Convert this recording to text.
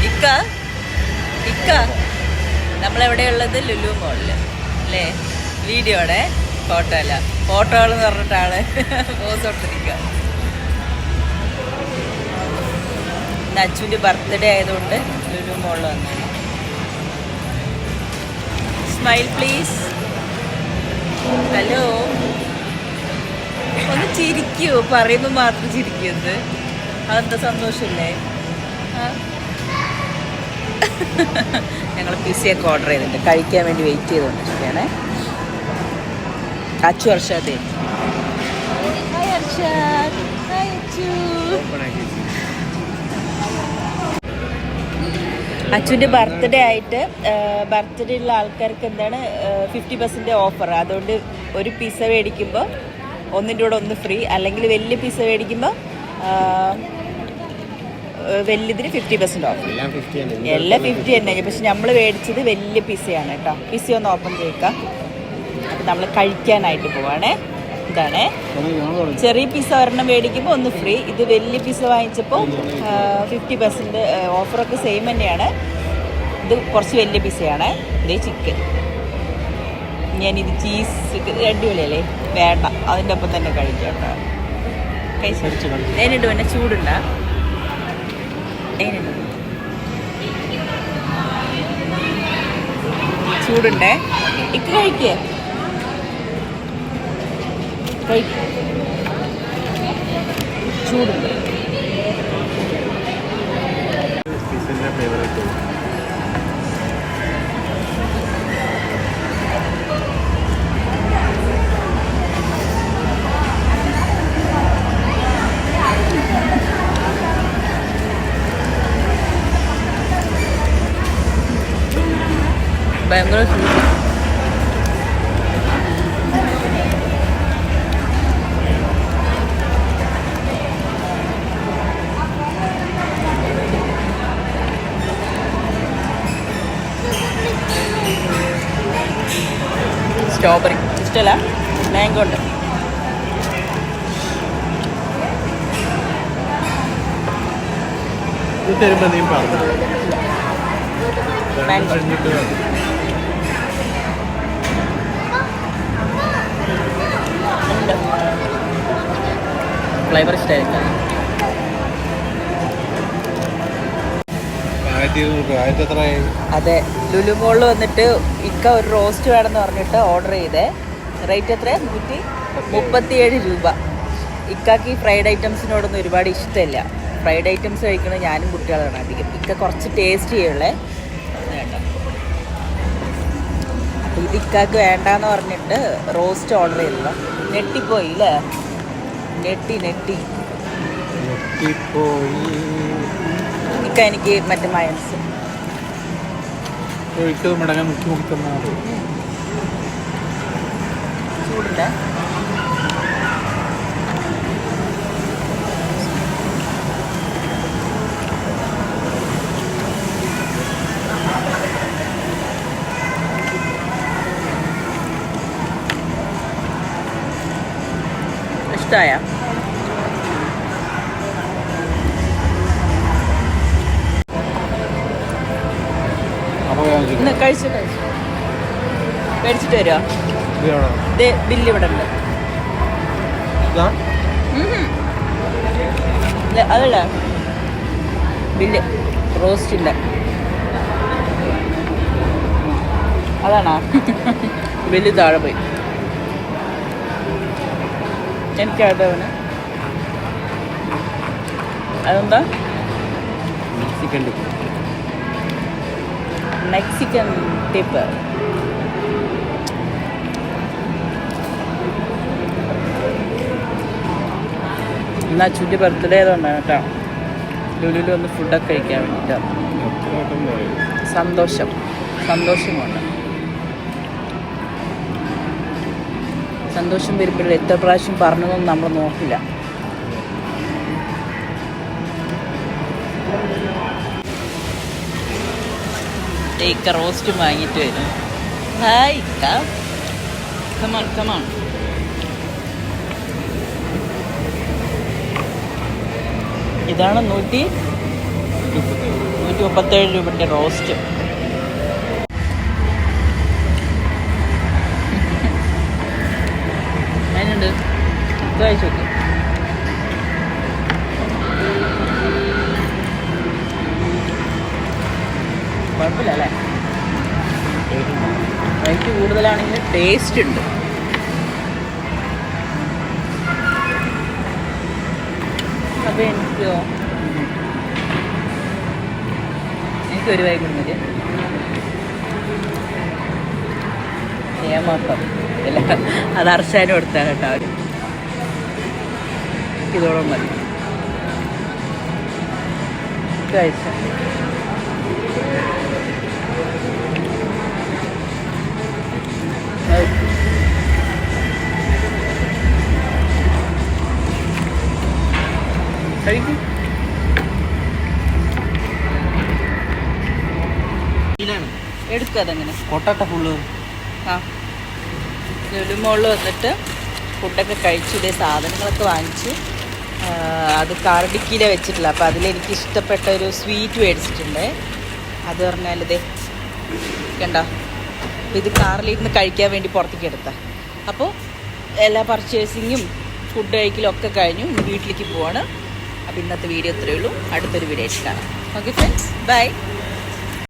ഇക്ക ഇക്ക നമ്മളെവിടെയുള്ളത് ലുലു മോളില് അല്ലേ? വീഡിയോടെ ഫോട്ടോ അല്ല, ഫോട്ടോകൾ എന്ന് പറഞ്ഞിട്ടാണ് പോസ് കൊടുത്തിരിക്കുക. ഇന്ന് അച്ചുവിൻ്റെ ബർത്ത്ഡേ ആയതുകൊണ്ട് ലുലു മോളിൽ വന്നു. Smile please. ഹലോ, ഒന്ന് ചിരിക്കൂ, പറയുമ്പോൾ മാത്രം ചിരിക്കുന്നത്. അതെന്താ സന്തോഷമില്ലേ? ഞങ്ങൾ പിസയൊക്കെ ഓർഡർ ചെയ്തിട്ടുണ്ട്, കഴിക്കാൻ വേണ്ടി വെയിറ്റ് ചെയ്തുകൊണ്ടിരിക്കുകയാണേ. അച്ചു അർഷാദേ, അച്ചുവിൻ്റെ ബർത്ത്ഡേ ആയിട്ട് ബർത്ത്ഡേ ഉള്ള ആൾക്കാർക്ക് എന്താണ് 50% ഓഫർ. അതുകൊണ്ട് ഒരു പിസ മേടിക്കുമ്പോൾ ഒന്നിൻ്റെ കൂടെ ഒന്ന് ഫ്രീ, അല്ലെങ്കിൽ വലിയ പിസ മേടിക്കുമ്പോൾ വലിയതിന് 50% ഓഫ്. എല്ലാം 50 തന്നെ. പക്ഷെ നമ്മൾ മേടിച്ചത് വലിയ പിസയാണ് കേട്ടോ. പിസ ഒന്ന് ഓപ്പൺ ചെയ്യിക്കാം. അപ്പം നമ്മൾ കഴിക്കാനായിട്ട് പോവാണേ. ഇതാണേ, ചെറിയ പിസ ഒരെണ്ണം മേടിക്കുമ്പോൾ ഒന്ന് ഫ്രീ. ഇത് വലിയ പിസ വാങ്ങിച്ചപ്പോൾ 50% ഓഫറൊക്കെ സെയിം തന്നെയാണ്. ഇത് കുറച്ച് വലിയ പിസയാണ്. ഇതേ ചിക്കൻ. ഞാനിത് ചീസ് അടിപൊളിയല്ലേ, വേണ്ട അതിൻ്റെ ഒപ്പം തന്നെ കഴിക്കാം കേട്ടോ. കഴിച്ചു അതിനിട്ട് പിന്നെ ചൂടുണ്ടാ? ചൂടുണ്ടേ, ഇക്ക് കഴിക്കേ ചൂടുണ്ട്. ഭയങ്കര സ്ട്രോബെറി ഇഷ്ടമല്ല, മാംഗോ ഉണ്ട്. മാംഗോ ഫ്ലേവർ ഇഷ്ടമായിരിക്കും. അതെ, ലുലു മോളിൽ വന്നിട്ട് ഇക്ക ഒരു റോസ്റ്റ് വേണമെന്ന് പറഞ്ഞിട്ട് ഓർഡർ ചെയ്തേ. റേറ്റ് എത്ര? 137 രൂപ. ഇക്കാക്ക് ഈ ഫ്രൈഡ് ഐറ്റംസിനോടൊന്നും ഒരുപാട് ഇഷ്ടമില്ല. ഫ്രൈഡ് ഐറ്റംസ് കഴിക്കുന്നത് ഞാനും കുട്ടികളാണ് അധികം. ഇക്ക കുറച്ച് ടേസ്റ്റ് ചെയ്യുള്ളേ. വേണ്ട, ഇത് ഇക്കാക്ക് വേണ്ടാന്ന് പറഞ്ഞിട്ട് റോസ്റ്റ് ഓർഡർ ചെയ്തതാ. നെട്ടിപ്പോയി അല്ലേ? നെട്ടി ഇക്ക എനിക്ക് മറ്റേ മയൻസ് ചൂടില്ല. ഇഷ്ടമായ? കഴിച്ചു മേടിച്ചിട്ട് വരുമോ? ബില്ല് ഇവിടെ ഉണ്ട്. അതല്ല ബില്ല്, റോസ്റ്റില്ല. അതാണോ? ബില്ല് താഴെ പോയി. എനിക്കതവന് അതെന്താ? Mexican tip. എന്നാൽ ചുറ്റി ബർത്ത്ഡേ ആയതുകൊണ്ടാണ് കേട്ടോ ലുലുവിൽ വന്ന് ഫുഡൊക്കെ കഴിക്കാൻ വേണ്ടിയിട്ടാണ്. സന്തോഷമുണ്ട്. സന്തോഷം വരുമ്പോഴേ എത്ര പ്രാവശ്യം പറഞ്ഞതൊന്നും നമ്മൾ നോക്കില്ല. ഇക്ക റോസ്റ്റ് വാങ്ങിയിട്ട് വരും. ഹായ് ഇക്ക, കമാൺ. ഇതാണ് 137 137 രൂപയുടെ റോസ്റ്റ്. അതിനുണ്ട് കഴിച്ചു നോക്കും. കുഴപ്പമില്ല അല്ലേ? റേറ്റ് കൂടുതലാണെങ്കിൽ ടേസ്റ്റ് ഉണ്ട്. അപ്പോൾ എനിക്കൊരു വൈ കൊടുക്കുന്നത് ഏമാപ്പം അല്ല, അത് അർച്ചാനും കൊടുത്താണ് കേട്ടോ അവർ. ഇതോളം മതി കഴിച്ച. കഴിക്കും. എടുക്കുക അതങ്ങനെ കൊട്ടട്ട ഫുള്ള്. ആ ലുലുമോളിൽ വന്നിട്ട് ഫുഡൊക്കെ കഴിച്ചു. ഇതേ സാധനങ്ങളൊക്കെ വാങ്ങിച്ച് അത് കാർ ഡിക്കിയിലെ വെച്ചിട്ടില്ല. അപ്പോൾ അതിലെനിക്ക് ഇഷ്ടപ്പെട്ട ഒരു സ്വീറ്റ് മേടിച്ചിട്ടുണ്ട്. അത് പറഞ്ഞാൽ ഇതേ കണ്ടോ, ഇത് കാറിലിരുന്ന് കഴിക്കാൻ വേണ്ടി പുറത്തേക്ക് എടുത്താൽ. അപ്പോൾ എല്ലാ പർച്ചേസിങ്ങും ഫുഡ് കഴിക്കലും ഒക്കെ കഴിഞ്ഞു. ഇനി വീട്ടിലേക്ക് പോവാണ്. അപ്പോൾ ഇന്നത്തെ വീഡിയോ ഇത്രയേ ഉള്ളൂ. അടുത്തൊരു വീഡിയോ ആയിട്ട് കാണാം. Okay friends, by.